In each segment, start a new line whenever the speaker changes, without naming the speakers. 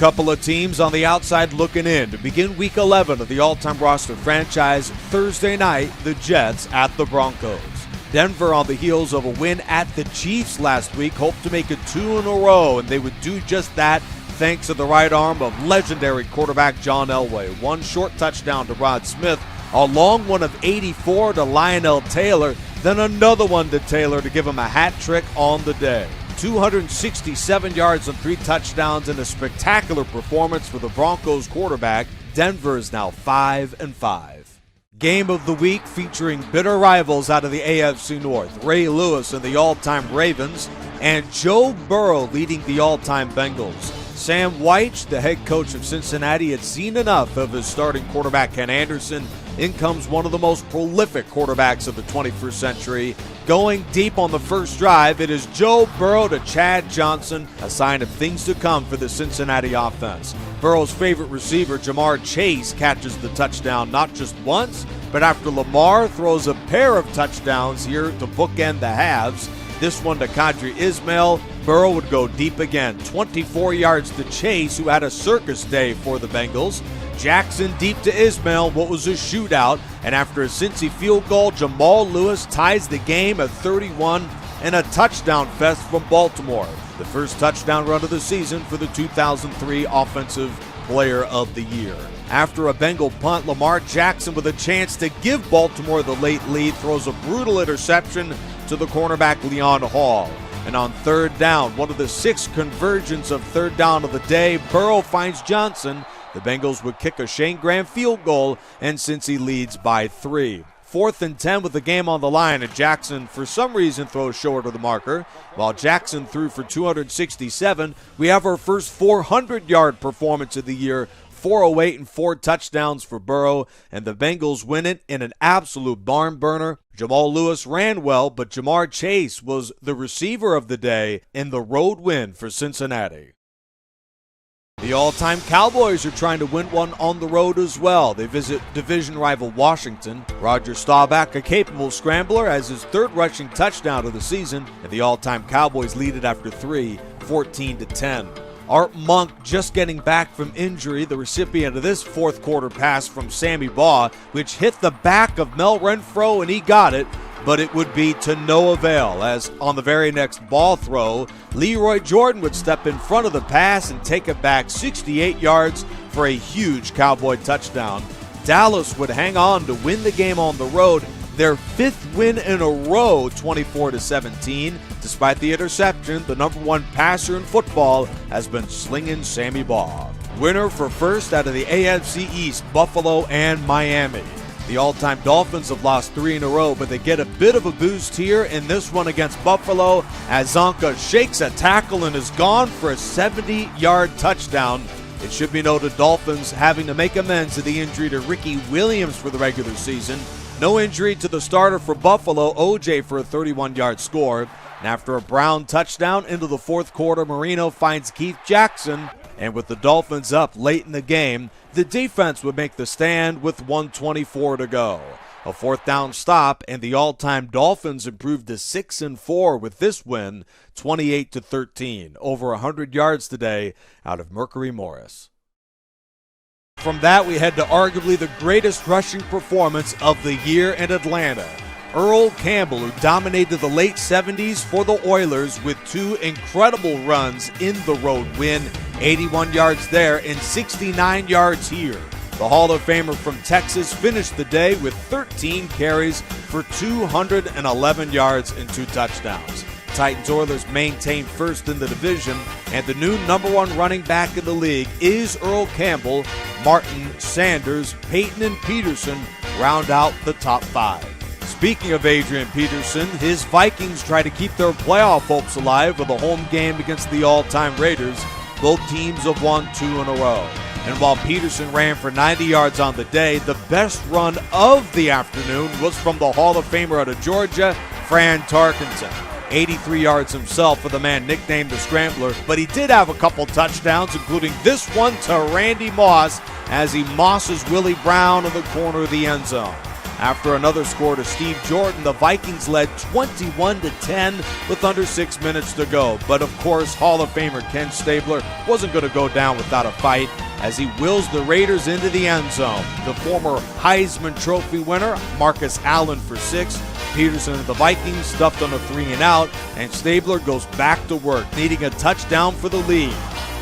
couple of teams on the outside looking in to begin Week 11 of the all-time roster franchise. Thursday night, the Jets at the Broncos. Denver, on the heels of a win at the Chiefs last week, hoped to make it 2 in a row, and they would do just that thanks to the right arm of legendary quarterback John Elway. One short touchdown to Rod Smith, a long one of 84 to Lionel Taylor, then another one to Taylor to give him a hat trick on the day. 267 yards and 3 touchdowns in a spectacular performance for the Broncos quarterback. Denver is now 5-5. Game of the week featuring bitter rivals out of the AFC North. Ray Lewis and the all-time Ravens, and Joe Burrow leading the all-time Bengals. Sam Wyche, the head coach of Cincinnati, had seen enough of his starting quarterback Ken Anderson. In comes one of the most prolific quarterbacks of the 21st century. Going deep on the first drive, it is Joe Burrow to Chad Johnson, a sign of things to come for the Cincinnati offense. Burrow's favorite receiver, Jamar Chase, catches the touchdown not just once, but after Lamar throws a pair of touchdowns here to bookend the halves. This one to Kadri Ismail. Burrow would go deep again. 24 yards to Chase, who had a circus day for the Bengals. Jackson deep to Ismail, what was a shootout. And after a Cincy field goal, Jamal Lewis ties the game at 31 and a touchdown fest from Baltimore. The first touchdown run of the season for the 2003 Offensive Player of the Year. After a Bengal punt, Lamar Jackson, with a chance to give Baltimore the late lead, throws a brutal interception to the cornerback Leon Hall. And on third down, one of the 6 conversions of third down of the day, Burrow finds Johnson. The Bengals would kick a Shane Graham field goal, and Cincy leads by 3. 4th and 10 with the game on the line, and Jackson, for some reason, throws short of the marker. While Jackson threw for 267, we have our first 400-yard performance of the year. 408 and 4 touchdowns for Burrow, and the Bengals win it in an absolute barn burner. Jamal Lewis ran well, but Jamar Chase was the receiver of the day in the road win for Cincinnati. The all-time Cowboys are trying to win one on the road as well. They visit division rival Washington. Roger Staubach, a capable scrambler, has his 3rd rushing touchdown of the season, and the all-time Cowboys lead it after 3, 14-10. Art Monk just getting back from injury, the recipient of this 4th quarter pass from Sammy Baugh, which hit the back of Mel Renfro, and he got it, but it would be to no avail, as on the very next ball throw, Leroy Jordan would step in front of the pass and take it back 68 yards for a huge Cowboy touchdown. Dallas would hang on to win the game on the road, their 5th win in a row, 24-17. Despite the interception, the number 1 passer in football has been slinging Sammy Baugh. Winner for first out of the AFC East, Buffalo and Miami. The all-time Dolphins have lost 3 in a row, but they get a bit of a boost here in this one against Buffalo as Zonka shakes a tackle and is gone for a 70-yard touchdown. It should be noted Dolphins having to make amends to the injury to Ricky Williams for the regular season. No injury to the starter for Buffalo, OJ, for a 31-yard score. And after a Brown touchdown into the 4th quarter, Marino finds Keith Jackson. And with the Dolphins up late in the game, the defense would make the stand with 1:24 to go. A 4th down stop, and the all-time Dolphins improved to 6-4 with this win, 28-13. Over 100 yards today out of Mercury Morris. From that, we head to arguably the greatest rushing performance of the year in Atlanta. Earl Campbell, who dominated the late 70s for the Oilers with 2 incredible runs in the road win, 81 yards there and 69 yards here. The Hall of Famer from Texas finished the day with 13 carries for 211 yards and 2 touchdowns. Titans-Oilers maintain first in the division, and the new number 1 running back in the league is Earl Campbell. Martin, Sanders, Peyton, and Peterson round out the top 5. Speaking of Adrian Peterson, his Vikings try to keep their playoff hopes alive with a home game against the all-time Raiders. Both teams have won 2 in a row. And while Peterson ran for 90 yards on the day, the best run of the afternoon was from the Hall of Famer out of Georgia, Fran Tarkenton. 83 yards himself for the man nicknamed the Scrambler, but he did have a couple touchdowns, including this one to Randy Moss as he mosses Willie Brown in the corner of the end zone. After another score to Steve Jordan, the Vikings led 21-10 with under 6 minutes to go. But of course, Hall of Famer Ken Stabler wasn't going to go down without a fight as he wills the Raiders into the end zone. The former Heisman Trophy winner, Marcus Allen for 6. Peterson of the Vikings stuffed on a 3-and-out, and Stabler goes back to work, needing a touchdown for the lead.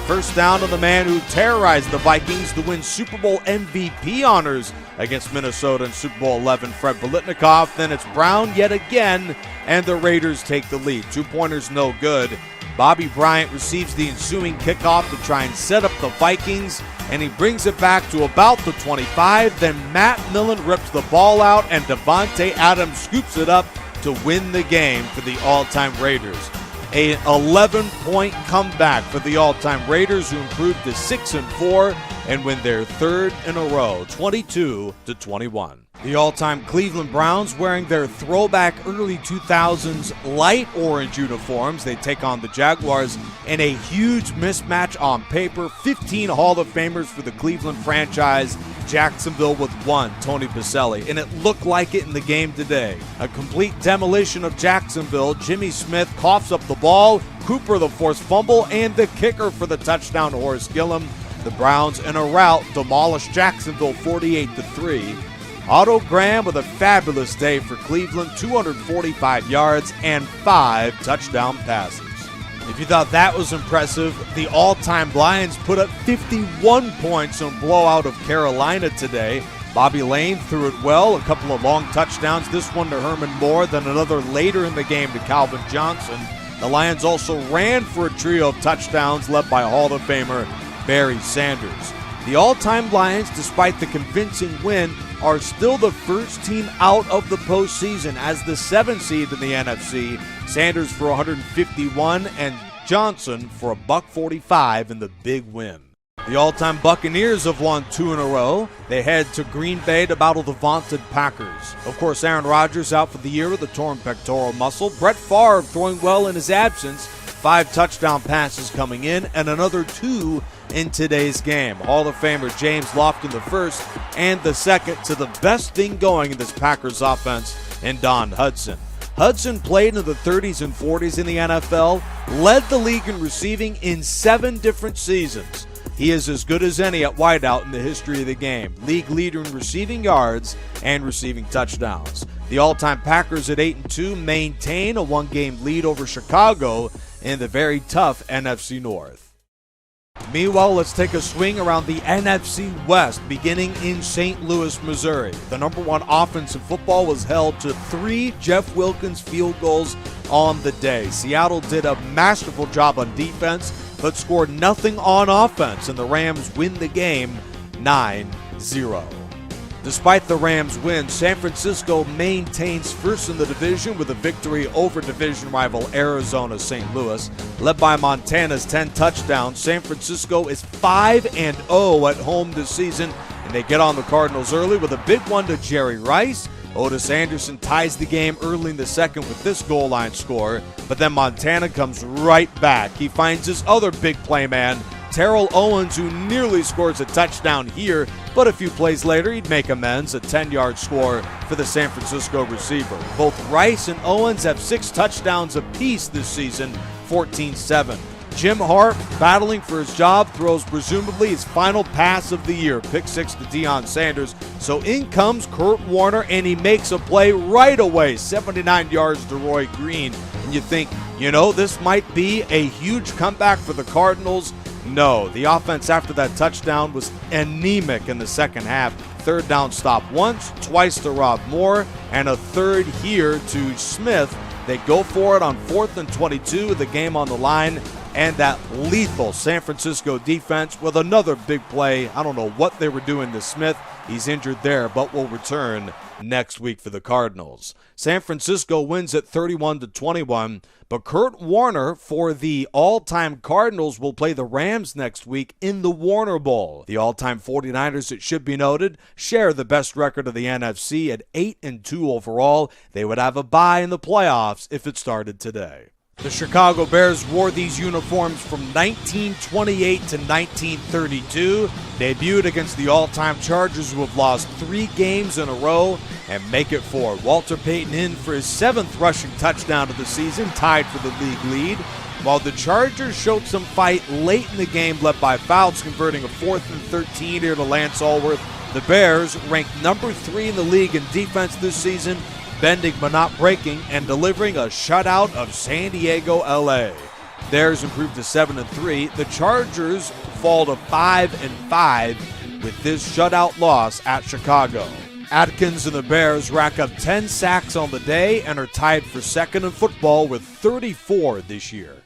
First down to the man who terrorized the Vikings to win Super Bowl MVP honors against Minnesota in Super Bowl 11, Fred Biletnikoff. Then it's Brown yet again, and the Raiders take the lead. 2-pointers no good. Bobby Bryant receives the ensuing kickoff to try and set up the Vikings, and he brings it back to about the 25. Then Matt Millen rips the ball out, and Devontae Adams scoops it up to win the game for the all-time Raiders. An 11-point comeback for the all-time Raiders, who improved to 6-4 and win their third in a row, 22-21. The all-time Cleveland Browns, wearing their throwback early 2000s light orange uniforms, they take on the Jaguars in a huge mismatch on paper. 15 Hall of Famers for the Cleveland franchise. Jacksonville with 1, Tony Baselli, and it looked like it in the game today. A complete demolition of Jacksonville. Jimmy Smith coughs up the ball, Cooper the forced fumble, and the kicker for the touchdown to Horace Gillum. The Browns in a rout demolish Jacksonville 48-3. Otto Graham with a fabulous day for Cleveland, 245 yards and 5 touchdown passes. If you thought that was impressive, the all-time Lions put up 51 points in a blowout of Carolina today. Bobby Lane threw it well, a couple of long touchdowns, this one to Herman Moore, then another later in the game to Calvin Johnson. The Lions also ran for a trio of touchdowns led by Hall of Famer Barry Sanders. The all-time Lions, despite the convincing win, are still the first team out of the postseason as the 7th seed in the NFC. Sanders for 151 and Johnson for $145 in the big win. The all-time Buccaneers have won 2 in a row. They head to Green Bay to battle the vaunted Packers. Of course, Aaron Rodgers out for the year with a torn pectoral muscle. Brett Favre throwing well in his absence. 5 touchdown passes coming in and another 2 in today's game. Hall of Famer James Lofton the first and the second to the best thing going in this Packers offense in Don Hudson. Hudson played in the 30s and 40s in the NFL, led the league in receiving in 7 different seasons. He is as good as any at wideout in the history of the game. League leader in receiving yards and receiving touchdowns. The all-time Packers at 8-2 maintain a 1-game lead over Chicago in the very tough NFC North. Meanwhile, let's take a swing around the NFC West, beginning in St. Louis, Missouri. The number 1 offense in football was held to 3 Jeff Wilkins field goals on the day. Seattle did a masterful job on defense, but scored nothing on offense, and the Rams win the game 9-0. Despite the Rams' win, San Francisco maintains first in the division with a victory over division rival Arizona St. Louis. Led by Montana's 10 touchdowns, San Francisco is 5-0 at home this season, and they get on the Cardinals early with a big one to Jerry Rice. Otis Anderson ties the game early in the second with this goal line score, but then Montana comes right back. He finds his other big play man, Terrell Owens, who nearly scores a touchdown here, but a few plays later he'd make amends, a 10-yard score for the San Francisco receiver. Both Rice and Owens have 6 touchdowns apiece this season, 14-7. Jim Hart, battling for his job, throws presumably his final pass of the year, pick 6 to Deion Sanders. So in comes Kurt Warner, and he makes a play right away, 79 yards to Roy Green. And you think, this might be a huge comeback for the Cardinals. No, the offense after that touchdown was anemic in the second half. Third down stop once, twice to Rob Moore, and a third here to Smith. They go for it on 4th and 22 with the game on the line, and that lethal San Francisco defense with another big play. I don't know what they were doing to Smith. He's injured there, but will return next week for the Cardinals. San Francisco wins at 31-21, but Kurt Warner for the all-time Cardinals will play the Rams next week in the Warner Bowl. The all-time 49ers, it should be noted, share the best record of the NFC at 8-2 overall. They would have a bye in the playoffs if it started today. The Chicago Bears wore these uniforms from 1928 to 1932, debuted against the all-time Chargers, who have lost 3 games in a row, and make it 4. Walter Payton in for his 7th rushing touchdown of the season, tied for the league lead, while the Chargers showed some fight late in the game, led by Fouts converting a 4th and 13 here to Lance Allworth. The Bears, ranked number 3 in the league in defense this season, bending but not breaking, and delivering a shutout of San Diego, LA. Theirs improved to 7-3. The Chargers fall to 5-5 with this shutout loss at Chicago. Atkins and the Bears rack up 10 sacks on the day and are tied for second in football with 34 this year.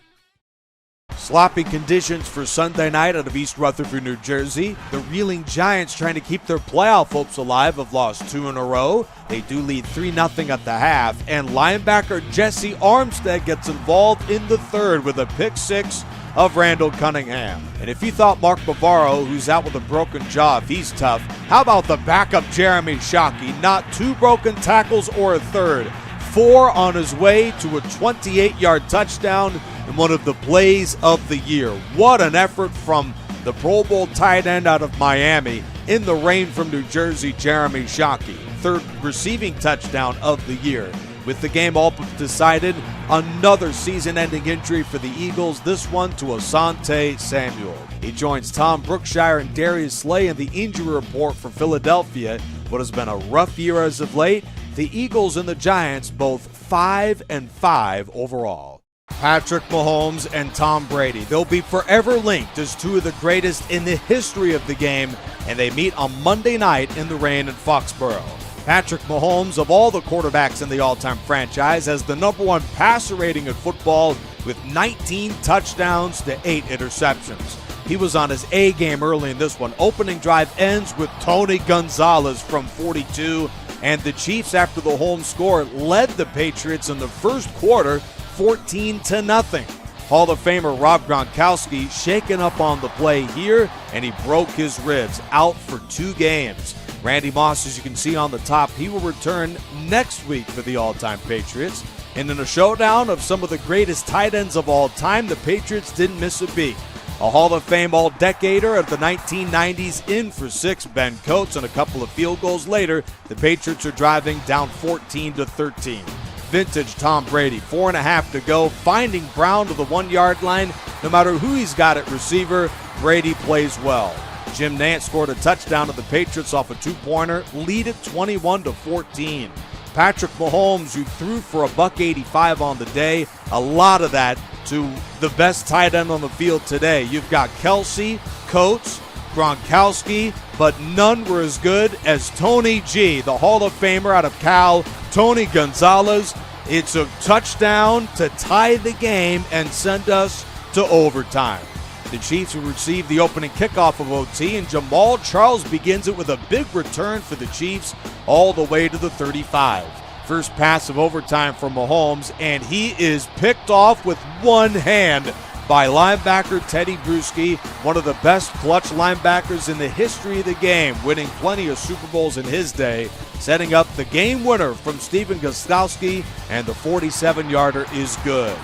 Sloppy conditions for Sunday night out of East Rutherford, New Jersey. The reeling Giants, trying to keep their playoff hopes alive, have lost 2 in a row. They do lead 3-0 at the half, and linebacker Jesse Armstead gets involved in the third with a pick 6 of Randall Cunningham. And if you thought Mark Bavaro, who's out with a broken jaw, if he's tough, how about the backup Jeremy Shockey? Not 2 broken tackles or a third. 4 on his way to a 28-yard touchdown in one of the plays of the year. What an effort from the Pro Bowl tight end out of Miami. In the rain from New Jersey, Jeremy Shockey. 3rd receiving touchdown of the year. With the game all but decided, another season-ending injury for the Eagles, this one to Asante Samuel. He joins Tom Brookshire and Darius Slay in the injury report for Philadelphia. What has been a rough year as of late. The Eagles and the Giants both 5-5 overall. Patrick Mahomes and Tom Brady. They'll be forever linked as 2 of the greatest in the history of the game, and they meet on Monday night in the rain in Foxborough. Patrick Mahomes, of all the quarterbacks in the all-time franchise, has the number 1 passer rating in football with 19 touchdowns to 8 interceptions. He was on his A game early in this one. Opening drive ends with Tony Gonzalez from 42, and the Chiefs, after the home score, led the Patriots in the first quarter 14-0. Hall of Famer Rob Gronkowski shaken up on the play here, and he broke his ribs, out for 2 games. Randy Moss, as you can see on the top, he will return next week for the all-time Patriots. And in a showdown of some of the greatest tight ends of all time, the Patriots didn't miss a beat. A Hall of Fame all-decader of the 1990s in for 6, Ben Coates, and a couple of field goals later, the Patriots are driving down 14-13. Vintage Tom Brady, 4.5 to go, finding Brown to the 1-yard line. No matter who he's got at receiver, Brady plays well. Jim Nantz scored a touchdown to the Patriots off a 2-pointer, lead it 21-14. Patrick Mahomes, who threw for $185 on the day, a lot of that to the best tight end on the field today. You've got Kelsey, Coates, Gronkowski, but none were as good as Tony G, the Hall of Famer out of Cal, Tony Gonzalez. It's a touchdown to tie the game and send us to overtime. The Chiefs will receive the opening kickoff of OT, and Jamal Charles begins it with a big return for the Chiefs all the way to the 35. First pass of overtime for Mahomes, and he is picked off with one hand by linebacker Teddy Bruschi, one of the best clutch linebackers in the history of the game, winning plenty of Super Bowls in his day, setting up the game winner from Stephen Gostkowski, and the 47-yarder is good.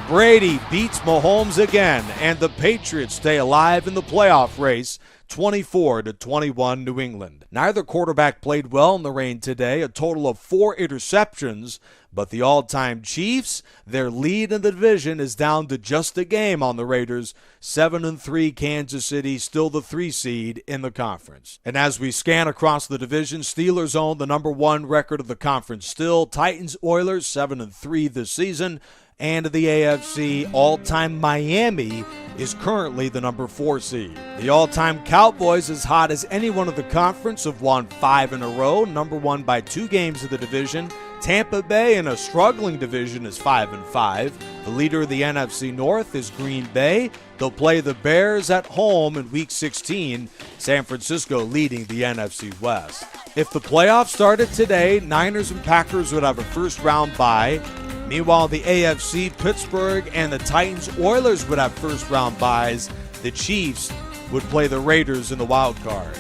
Brady beats Mahomes again, and the Patriots stay alive in the playoff race, 24-21 New England. Neither quarterback played well in the rain today, a total of 4 interceptions, but the all-time Chiefs, their lead in the division is down to just a game on the Raiders. 7-3 Kansas City, still the 3 seed in the conference. And as we scan across the division, Steelers own the number 1 record of the conference still. Titans, Oilers, 7-3 this season. And the AFC, all-time Miami is currently the number 4 seed. The all-time Cowboys, as hot as anyone of the conference, have won 5 in a row, number 1 by 2 games of the division. Tampa Bay, in a struggling division, is 5-5. The leader of the NFC North is Green Bay. They'll play the Bears at home in Week 16. San Francisco leading the NFC West. If the playoffs started today, Niners and Packers would have a first-round bye. Meanwhile, the AFC, Pittsburgh and the Titans, Oilers would have first-round byes. The Chiefs would play the Raiders in the wild card.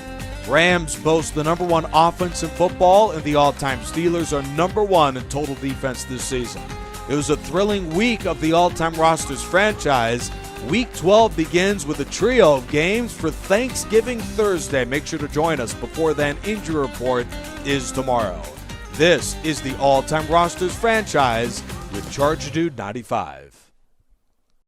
Rams boast the number 1 offense in football, and the all-time Steelers are number 1 in total defense this season. It was a thrilling week of the All-Time Rosters franchise. Week 12 begins with a trio of games for Thanksgiving Thursday. Make sure to join us. Before then, Injury Report is tomorrow. This is the All-Time Rosters franchise with Charger Dude 95.